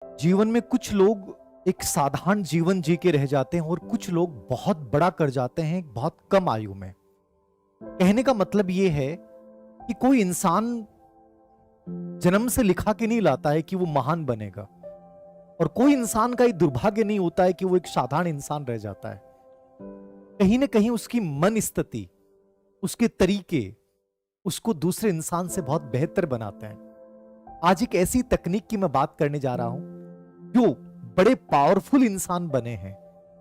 जीवन में कुछ लोग एक साधारण जीवन जी के रह जाते हैं और कुछ लोग बहुत बड़ा कर जाते हैं बहुत कम आयु में। कहने का मतलब ये है कि कोई इंसान जन्म से लिखा के नहीं लाता है कि वो महान बनेगा, और कोई इंसान का ये दुर्भाग्य नहीं होता है कि वो एक साधारण इंसान रह जाता है। कहीं ना कहीं उसकी मन स्थिति, उसके तरीके उसको दूसरे इंसान से बहुत बेहतर बनाते हैं। आज एक ऐसी तकनीक की मैं बात करने जा रहा हूं जो बड़े पावरफुल इंसान बने हैं,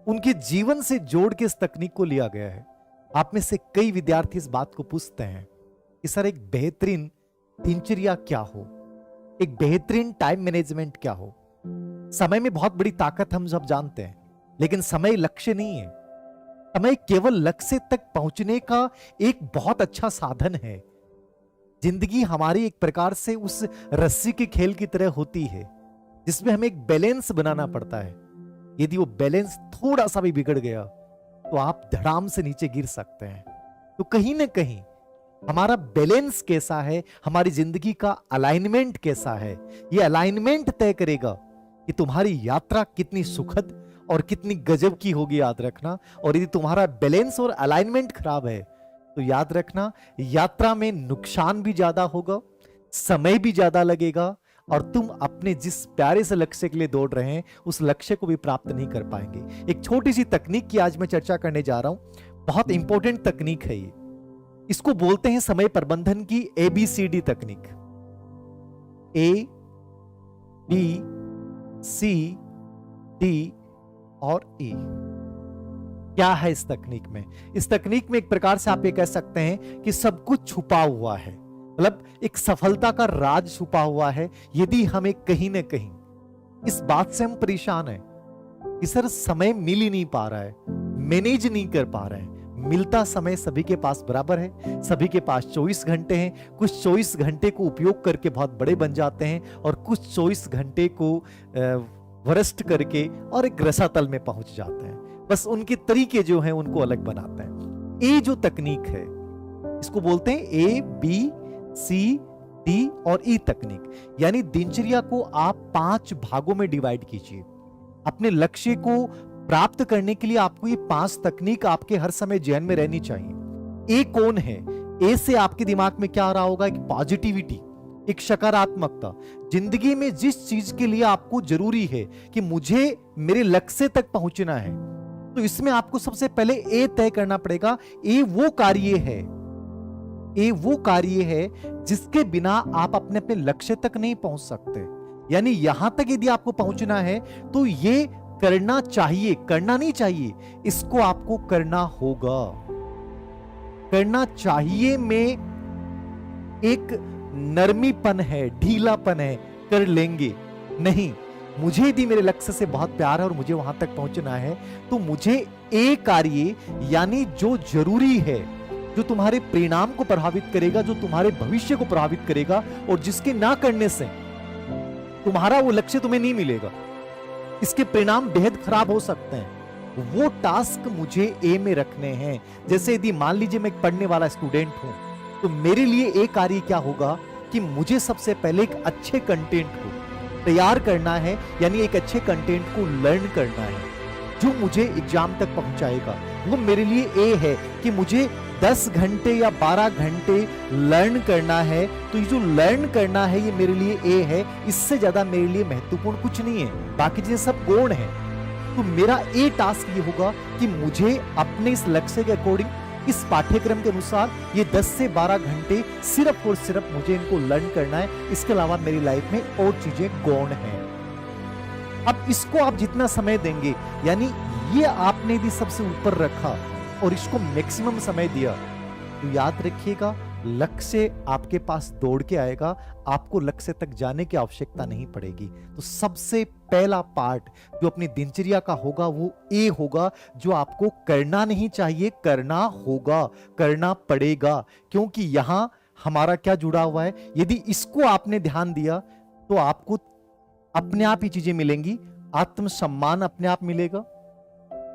उनके जीवन से जोड़ के इस तकनीक को लिया गया है। आप में से कई विद्यार्थी इस बात को पूछते हैं कि सर एक बेहतरीन दिनचर्या क्या हो, एक बेहतरीन टाइम मैनेजमेंट क्या हो। समय में बहुत बड़ी ताकत हम सब जानते हैं, लेकिन समय लक्ष्य नहीं है। समय केवल लक्ष्य तक पहुंचने का एक बहुत अच्छा साधन है। जिंदगी हमारी एक प्रकार से उस रस्सी के खेल की तरह होती है जिसमें हमें एक बैलेंस बनाना पड़ता है। यदि वो बैलेंस थोड़ा सा भी बिगड़ गया तो आप धड़ाम से नीचे गिर सकते हैं। तो कहीं ना कहीं हमारा बैलेंस कैसा है, हमारी जिंदगी का अलाइनमेंट कैसा है, ये अलाइनमेंट तय करेगा कि तुम्हारी यात्रा कितनी सुखद और कितनी गजब की होगी। याद रखना। और यदि तुम्हारा बैलेंस और अलाइनमेंट खराब है तो याद रखना, यात्रा में नुकसान भी ज्यादा होगा, समय भी ज्यादा लगेगा, और तुम अपने जिस प्यारे से लक्ष्य के लिए दौड़ रहे हैं उस लक्ष्य को भी प्राप्त नहीं कर पाएंगे। एक छोटी सी तकनीक की आज मैं चर्चा करने जा रहा हूं। बहुत इंपॉर्टेंट तकनीक है ये। इसको बोलते हैं समय प्रबंधन की ABCD तकनीक। A, B, C, D और E। क्या है इस तकनीक में? इस तकनीक में एक प्रकार से आप ये कह सकते हैं कि सब कुछ छुपा हुआ है, मतलब एक सफलता का राज छुपा हुआ है। यदि हमें कहीं ना कहीं इस बात से हम परेशान हैं कि सर समय मिल ही नहीं पा रहा है, मैनेज नहीं कर पा रहे हैं। मिलता समय सभी के पास बराबर है, सभी के पास 24 घंटे हैं। कुछ 24 घंटे को उपयोग करके बहुत बड़े बन जाते हैं और कुछ 24 घंटे को वरस्ट करके और एक रसातल में पहुंच जाते हैं। बस उनके तरीके जो हैं उनको अलग बनाते हैं। ये जो तकनीक है इसको बोलते हैं ABCD और E तकनीक। यानी दिनचर्या को आप 5 भागों में डिवाइड कीजिए। अपने लक्ष्य को प्राप्त करने के लिए आपको ये 5 तकनीक आपके हर समय ध्यान में रहनी चाहिए। ए कौन है? ए से आपके दिमाग में क्या आ रहा होगा? एक पॉजिटिविटी, एक सकारात्मकता। जिंदगी में जिस चीज के लिए आपको जरूरी है कि मुझे मेरे लक्ष्य तक पहुंचना है, तो इसमें आपको सबसे पहले ए तय करना पड़ेगा। ए वो कार्य है, ए वो कार्य है जिसके बिना आप अपने अपने लक्ष्य तक नहीं पहुंच सकते। यानी यहां तक यदि आपको पहुंचना है तो ये करना चाहिए, करना नहीं चाहिए, इसको आपको करना होगा। करना चाहिए में एक नरमीपन है, ढीलापन है, कर लेंगे नहीं। मुझे यदि मेरे लक्ष्य से बहुत प्यार है और मुझे वहां तक पहुंचना है तो मुझे एक कार्य यानी जो जरूरी है, जो तुम्हारे परिणाम को प्रभावित करेगा, जो तुम्हारे भविष्य को प्रभावित करेगा और जिसके ना करने से तुम्हारा वो लक्ष्य तुम्हें नहीं मिलेगा, इसके परिणाम बेहद खराब हो सकते हैं, वो टास्क मुझे ए में रखने हैं। जैसे यदि मान लीजिए मैं एक पढ़ने वाला स्टूडेंट हूं तो मेरे लिए एक कार्य क्या होगा कि मुझे सबसे पहले एक अच्छे कंटेंट को तैयार करना है, यानी एक अच्छे कंटेंट को लर्न करना है जो मुझे एग्जाम तक पहुंचाएगा। वो मेरे लिए ए है कि मुझे 10 घंटे या 12 घंटे लर्न करना है। तो ये जो लर्न करना है ये मेरे लिए ए है, इससे ज्यादा मेरे लिए महत्वपूर्ण कुछ नहीं है, बाकी चीजें सब गौण है। तो मेरा ए टास्क ये होगा कि मुझे अपने इस लक्ष्य के अकॉर्डिंग, इस पाठ्यक्रम के अनुसार ये 10 से 12 घंटे सिर्फ और सिर्फ मुझे इनको लर्न करना है। इसके अलावा मेरी लाइफ में और चीजें गौण हैं। अब इसको आप जितना समय देंगे, यानी ये आपने यदि सबसे ऊपर रखा और इसको मैक्सिमम समय दिया, तो याद रखिएगा लक्ष्य आपके पास दौड़ के आएगा, आपको लक्ष्य तक जाने की आवश्यकता नहीं पड़ेगी। तो सबसे पहला पार्ट जो अपनी दिनचर्या का होगा वो ए होगा, जो आपको करना नहीं चाहिए, करना होगा, करना पड़ेगा। क्योंकि यहां हमारा क्या जुड़ा हुआ है? यदि इसको आपने ध्यान दिया तो आपको अपने आप ही चीजें मिलेंगी। आत्मसम्मान अपने आप मिलेगा,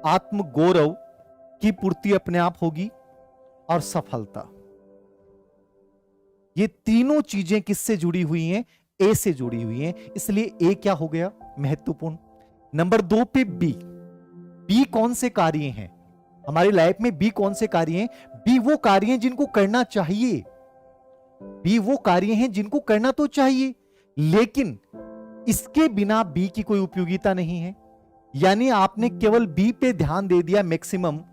आत्म गौरव की पूर्ति अपने आप होगी, और सफलता। ये तीनों चीजें किससे जुड़ी हुई हैं? ए से जुड़ी हुई हैं। इसलिए ए क्या हो गया? महत्वपूर्ण। नंबर 2 पे बी। बी कौन से कार्य हैं हमारी लाइफ में? बी कौन से कार्य हैं? बी वो कार्य हैं जिनको करना चाहिए। बी वो कार्य हैं जिनको करना तो चाहिए, लेकिन इसके बिना बी की कोई उपयोगिता नहीं है। यानी आपने केवल बी पे ध्यान दे दिया मैक्सिमम,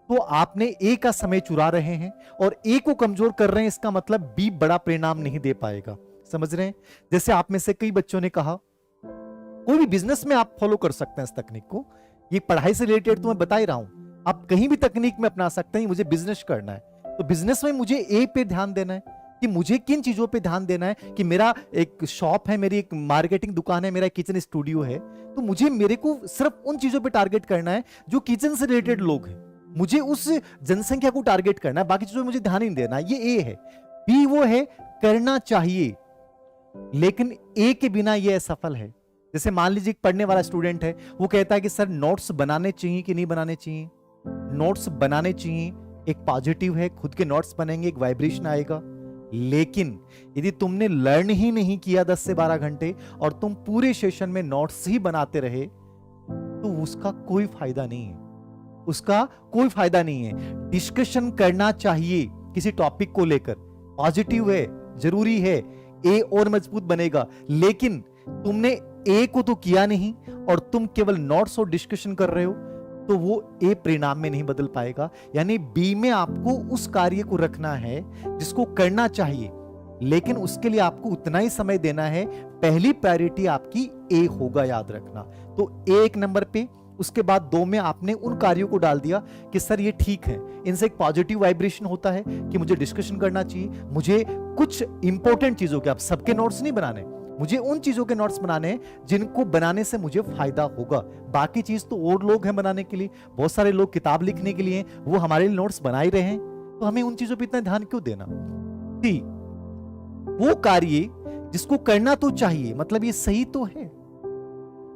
तो आपने ए का समय चुरा रहे हैं और ए को कमजोर कर रहे हैं। इसका मतलब बी बड़ा परिणाम नहीं दे पाएगा। समझ रहे हैं? जैसे आप में से कई बच्चों ने कहा, कोई भी बिजनेस में आप फॉलो कर सकते हैं इस तकनीक को। ये पढ़ाई से रिलेटेड तो मैं बता ही रहा हूं, आप कहीं भी तकनीक में अपना सकते हैं। मुझे बिजनेस करना है, तो बिजनेस में मुझे ए पे ध्यान देना है कि मुझे किन चीजों पे ध्यान देना है। कि मेरा एक शॉप है, मेरी एक मार्केटिंग दुकान है, मेरा किचन स्टूडियो है, तो मेरे को सिर्फ उन चीजों पे टारगेट करना है जो किचन से रिलेटेड लोग हैं। मुझे उस जनसंख्या को टारगेट करना है, बाकी चीजों में मुझे ध्यान नहीं देना। ये ए है। बी वो है करना चाहिए, लेकिन ए के बिना ये असफल है। जैसे मान लीजिए एक पढ़ने वाला स्टूडेंट है, वो कहता है कि सर नोट्स बनाने चाहिए कि नहीं बनाने चाहिए? नोट्स बनाने चाहिए, एक पॉजिटिव है, खुद के नोट्स बनेंगे, एक वाइब्रेशन आएगा। लेकिन यदि तुमने लर्न ही नहीं किया 10 से 12 घंटे और तुम पूरे सेशन में नोट्स ही बनाते रहे, तो उसका कोई फायदा नहीं है। उसका कोई फायदा नहीं है। डिस्कशन करना चाहिए किसी टॉपिक को लेकर, पॉजिटिव है, जरूरी है, ए और मजबूत बनेगा। लेकिन तुमने ए को तो किया नहीं और तुम केवल नोट्स और डिस्कशन कर रहे हो, तो वो ए परिणाम में नहीं बदल पाएगा। यानी बी में आपको उस कार्य को रखना है जिसको करना चाहिए, लेकिन उसके लिए आपको उतना ही समय देना है। पहली प्रायोरिटी आपकी ए होगा, याद रखना। तो ए 1 नंबर पे, उसके बाद 2 में आपने उन कार्यों को डाल दिया कि सर ये ठीक है, इनसे एक पॉजिटिव वाइब्रेशन होता है कि मुझे डिस्कशन करना चाहिए, मुझे कुछ इंपॉर्टेंट चीजों के, आप सबके नोट्स नहीं बनाने, मुझे उन चीजों के नोट्स बनाने हैं जिनको बनाने से मुझे फायदा होगा। बाकी चीज तो और लोग हैं बनाने के लिए, बहुत सारे लोग किताब लिखने के लिए, वो हमारे लिए नोट्स बना ही रहे हैं, तो हमें उन चीजों पर इतना ध्यान क्यों देना? सी, वो कार्य जिसको करना तो चाहिए, मतलब ये सही तो है,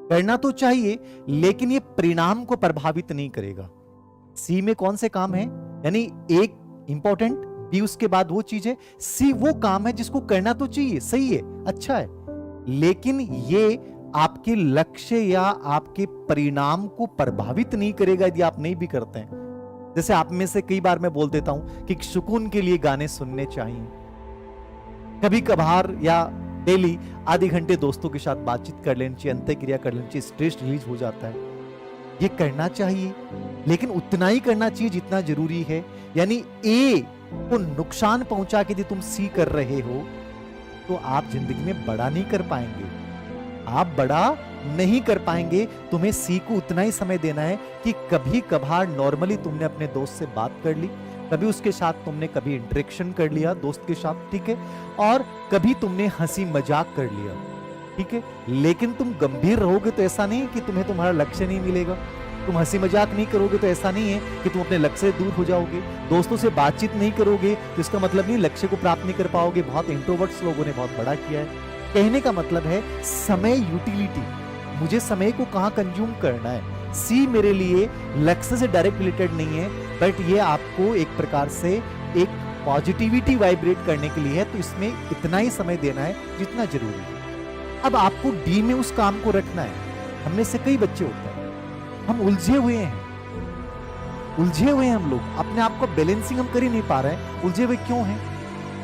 करना तो चाहिए, लेकिन ये परिणाम को प्रभावित नहीं करेगा। सी में कौन से काम है? यानी एक इंपॉर्टेंट, बी उसके बाद वो चीज है, सी वो काम है जिसको करना तो चाहिए, सही है, अच्छा है, लेकिन ये आपके लक्ष्य या आपके परिणाम को प्रभावित नहीं करेगा यदि आप नहीं भी करते हैं। जैसे आप में से कई बार मैं बोल देता हूं कि सुकून के लिए गाने सुनने चाहिए, कभी कभार या डेली आधे घंटे दोस्तों के साथ बातचीत कर लेनी चाहिए, अंतःक्रिया कर लेनी चाहिए, स्ट्रेस रिलीज हो जाता है। ये करना चाहिए, लेकिन उतना ही करना चाहिए जितना जरूरी है। यानी ए को नुकसान पहुंचा के यदि तुम सी कर रहे हो, तो आप जिंदगी में बड़ा नहीं कर पाएंगे, आप बड़ा नहीं कर पाएंगे। तुम्हें सी को उतना ही समय देना है कि कभी कभार नॉर्मली तुमने अपने दोस्त से बात कर ली, कभी उसके साथ तुमने कभी इंटरेक्शन कर लिया दोस्त के साथ, ठीक है, और कभी तुमने हंसी मजाक कर लिया, ठीक है, लेकिन तुम गंभीर रहोगे तो ऐसा नहीं कि तुम्हें तुम्हारा लक्ष्य नहीं मिलेगा। तुम हंसी मजाक नहीं करोगे तो ऐसा नहीं है कि तुम अपने लक्ष्य से दूर हो जाओगे। दोस्तों से बातचीत नहीं करोगे तो इसका मतलब नहीं लक्ष्य को प्राप्त नहीं कर पाओगे। बहुत इंट्रोवर्ट्स लोगों ने बहुत बड़ा किया है। कहने का मतलब है समय यूटिलिटी, मुझे समय को कहां कंज्यूम करना है। सी मेरे लिए लक्ष्य से डायरेक्ट रिलेटेड नहीं है, बट ये आपको एक प्रकार से एक पॉजिटिविटी वाइब्रेट करने के लिए है, तो इसमें इतना ही समय देना है जितना जरूरी है। अब आपको डी में उस काम को रखना है। हमने से कई बच्चे होते हैं, हम उलझे हुए हैं हम लोग, अपने आप को बैलेंसिंग हम कर ही नहीं पा रहे हैं। उलझे हुए क्यों हैं?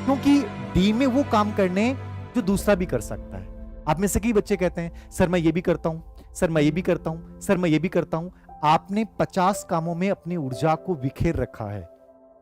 क्योंकि डी में वो काम करने जो दूसरा भी कर सकता है। आप में से कई बच्चे कहते हैं सर मैं ये भी करता हूं, सर मैं ये भी करता हूं, सर मैं ये भी करता हूं। आपने 50 कामों में अपनी ऊर्जा को बिखेर रखा है।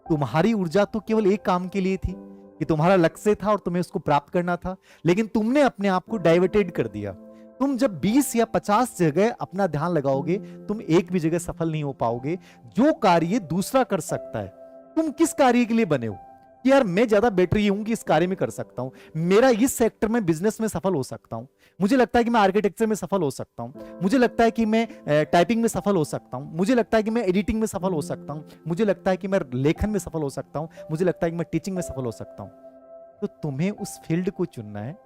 तुम्हारी ऊर्जा तो केवल एक काम के लिए थी कि तुम्हारा लक्ष्य था और तुम्हें उसको प्राप्त करना था, लेकिन तुमने अपने आप को डाइवर्टेड कर दिया। तुम जब 20 या 50 जगह अपना ध्यान लगाओगे, तुम एक भी जगह सफल नहीं हो पाओगे। जो कार्य दूसरा कर सकता है, तुम किस कार्य के लिए बने हो कि यार मैं ज्यादा बेटर हूं कि इस कार्य में कर सकता हूं, मेरा इस सेक्टर में बिजनेस में सफल हो सकता हूं, मुझे लगता है कि मैं आर्किटेक्चर में सफल हो सकता हूं, मुझे लगता है कि मैं टाइपिंग में सफल हो सकता हूं, मुझे लगता है कि मैं एडिटिंग में सफल हो सकता हूं, मुझे लगता है कि मैं लेखन में सफल हो सकता हूं, मुझे लगता है कि मैं टीचिंग में सफल हो सकता हूं। तो तुम्हें उस फील्ड को चुनना है,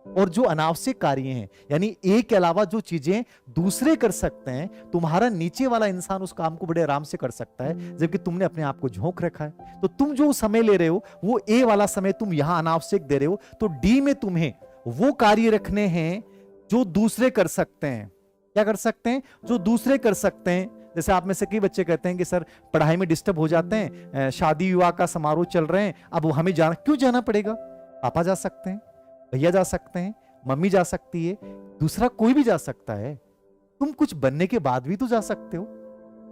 और जो अनावश्यक कार्य हैं, यानी एक के अलावा जो चीजें दूसरे कर सकते हैं, तुम्हारा नीचे वाला इंसान उस काम को बड़े आराम से कर सकता है, जबकि तुमने अपने आप को झोंक रखा है। तो तुम जो समय ले रहे हो वो ए वाला समय तुम यहां अनावश्यक दे रहे हो। तो डी में तुम्हें वो कार्य रखने हैं जो दूसरे कर सकते हैं। क्या कर सकते हैं? जो दूसरे कर सकते हैं। जैसे आप में से कई बच्चे कहते हैं कि सर पढ़ाई में डिस्टर्ब हो जाते हैं, शादी विवाह का समारोह चल रहे हैं, अब हमें जाना, क्यों जाना पड़ेगा? पापा जा सकते हैं, भैया जा सकते हैं, मम्मी जा सकती है, दूसरा कोई भी जा सकता है। तुम कुछ बनने के बाद भी तो जा सकते हो।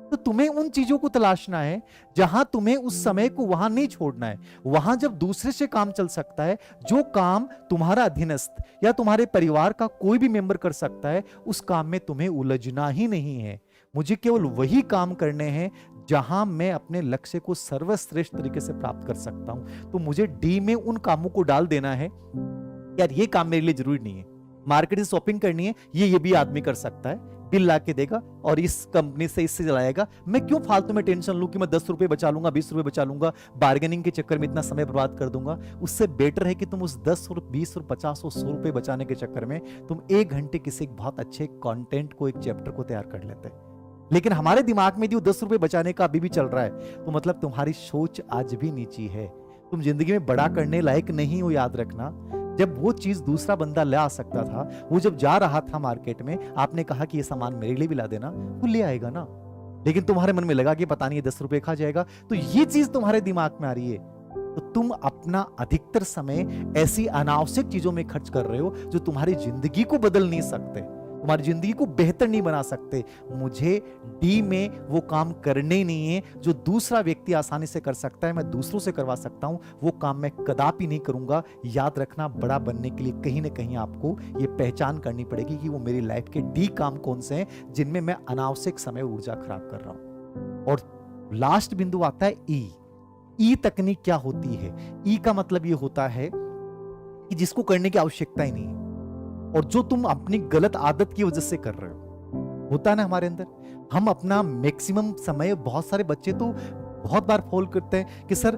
तो तुम्हें उन चीजों को तलाशना है जहां तुम्हें उस समय को वहां नहीं छोड़ना है। वहां जब दूसरे से काम चल सकता है, जो काम तुम्हारा अधीनस्थ या तुम्हारे परिवार का कोई भी मेंबर कर सकता है, उस काम में तुम्हें उलझना ही नहीं है। मुझे केवल वही काम करने हैं जहां मैं अपने लक्ष्य को सर्वश्रेष्ठ तरीके से प्राप्त कर सकता हूं। तो मुझे डी में उन कामों को डाल देना है, यार ये काम मेरे लिए जरूरी नहीं है, मार्केट से शॉपिंग करनी है, ये भी आदमी कर सकता है, बिल ला के देगा और इस कंपनी से इससे चलाएगा, मैं क्यों फालतू में टेंशन लूं कि मैं 10 रुपए बचा लूंगा, 20 रुपए बचा लूंगा, बार्गेनिंग के चक्कर में इतना समय बर्बाद कर दूंगा। उससे बेटर है कि तुम उस 10 और 20 और 50 और 100 रुपए बचाने के चक्कर में तुम 1 घंटे किसी एक बहुत अच्छे कंटेंट को, एक चैप्टर को तैयार कर लेते हैं। लेकिन हमारे दिमाग में जो 10 रुपए बचाने का अभी भी चल रहा है, तो मतलब तुम्हारी सोच आज भी नीची है। तुम जिंदगी में बड़ा करने लायक नहीं हो, याद रखना। जब वो चीज दूसरा बंदा ले आ सकता था, वो जब जा रहा था मार्केट में, आपने कहा कि ये सामान मेरे लिए भी ला देना, वो ले आएगा ना। लेकिन तुम्हारे मन में लगा कि पता नहीं ये 10 रुपए खा जाएगा, तो ये चीज तुम्हारे दिमाग में आ रही है। तो तुम अपना अधिकतर समय ऐसी अनावश्यक चीजों में खर्च कर रहे हो जो तुम्हारी जिंदगी को बदल नहीं सकते, तुम्हारी जिंदगी को बेहतर नहीं बना सकते। मुझे डी में वो काम करने नहीं है जो दूसरा व्यक्ति आसानी से कर सकता है, मैं दूसरों से करवा सकता हूं, वो काम मैं कदापि नहीं करूंगा। याद रखना, बड़ा बनने के लिए कहीं ना कहीं आपको ये पहचान करनी पड़ेगी कि वो मेरी लाइफ के डी काम कौन से हैं जिनमें मैं अनावश्यक समय ऊर्जा खराब कर रहा हूं। और लास्ट बिंदु आता है ई तकनीक क्या होती है? ई का मतलब ये होता है कि जिसको करने की आवश्यकता ही नहीं है और जो तुम अपनी गलत आदत की वजह से कर रहे हो। होता है ना हमारे अंदर, हम अपना मैक्सिमम समय, बहुत सारे बच्चे तो बहुत बार फॉल करते हैं कि सर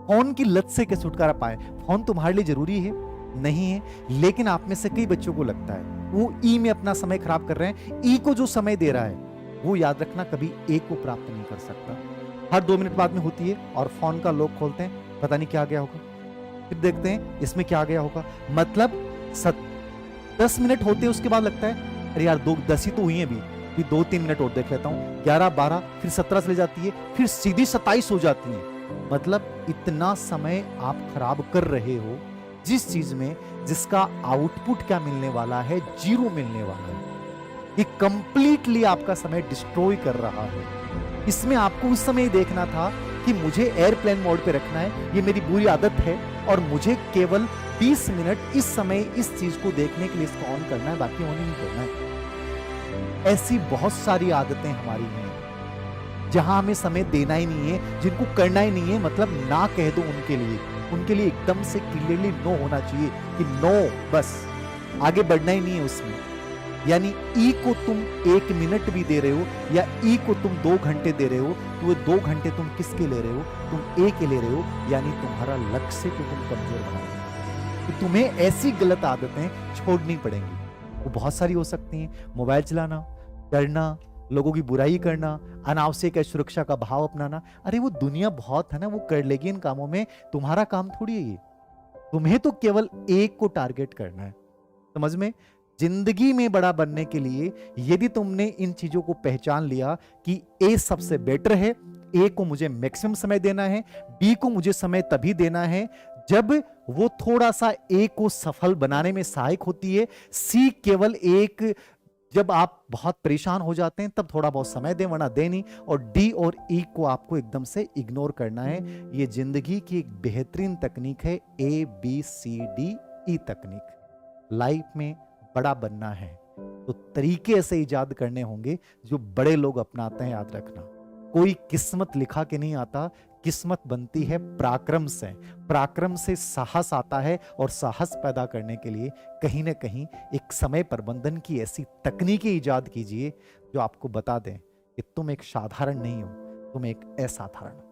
फोन की लत से कैसे छुटकारा पाए। फोन तुम्हारे लिए जरूरी है नहीं है, लेकिन आप में से कई बच्चों को लगता है वो ई में अपना समय खराब कर रहे हैं। ई को जो समय दे रहा है वो याद रखना कभी ए को प्राप्त नहीं कर सकता। हर 2 मिनट बाद में होती है और फोन का लॉक खोलते हैं, पता नहीं क्या आ गया होगा, फिर देखते हैं इसमें क्या आ गया होगा। मतलब 10 मिनट होते हैं, उसके बाद लगता है अरे यार 10 ही तो हुई हैं अभी 2-3 मिनट और देख लेता हूं। 11-12 फिर 17 चले जाती है, फिर सीधी 27 हो जाती है। मतलब इतना समय आप खराब कर रहे हो जिस चीज में जिसका आउटपुट क्या मिलने वाला है, 0 मिलने वाला है। ये कंप्लीटली आपका समय डिस्ट्रॉय कर रहा है। इसमें आपको उस समय देखना था कि मुझे एयरप्लेन मोड पे रखना है, ये मेरी बुरी आदत है और मुझे केवल 20 मिनट इस समय इस चीज को देखने के लिए इसको ऑन करना है, बाकी ऑन नहीं करना है। ऐसी बहुत सारी आदतें हमारी हैं जहां हमें समय देना ही नहीं है, जिनको करना ही नहीं है। मतलब ना कह दो उनके लिए एकदम से क्लियरली नो होना चाहिए कि नो, बस आगे बढ़ना ही नहीं है उसमें। यानी ई को तुम 1 मिनट भी दे रहे हो या ई को तुम 2 घंटे दे रहे हो, तो वो 2 घंटे तुम किसके ले रहे हो? तुम ए के ले रहे हो, यानी तुम्हारा लक्ष्य को तुम कमजोर बना रहे हो। तो तुम्हें ऐसी गलत आदतें छोड़नी पड़ेंगी। वो बहुत सारी हो सकती हैं, मोबाइल चलाना, डरना, लोगों की बुराई करना, अनावश्यक सुरक्षा का भाव अपनाना। अरे वो दुनिया बहुत है ना, वो कर लेगी इन कामों में, तुम्हारा काम थोड़ी है ये। तुम्हें तो केवल एक को टारगेट करना है। समझ में? जिंदगी में बड़ा बनने के लिए यदि तुमने इन चीजों को पहचान लिया कि ए सबसे बेटर है, ए को मुझे मैक्सिमम समय देना है, बी को मुझे समय तभी देना है जब वो थोड़ा सा ए को सफल बनाने में सहायक होती है, सी केवल एक जब आप बहुत परेशान हो जाते हैं तब थोड़ा बहुत समय दें, वरना दे नहीं, और डी और ई को आपको एकदम से इग्नोर करना है। ये जिंदगी की एक बेहतरीन तकनीक है, ABCDE तकनीक। लाइफ में बड़ा बनना है तो तरीके ऐसे इजाद करने होंगे जो बड़े लोग अपनाते हैं। याद रखना, कोई किस्मत लिखा के नहीं आता, किस्मत बनती है पराक्रम से। पराक्रम से साहस आता है और साहस पैदा करने के लिए कहीं ना कहीं एक समय प्रबंधन की ऐसी तकनीकें इजाद कीजिए जो आपको बता दें कि तुम एक साधारण नहीं हो, तुम एक असाधारण हो।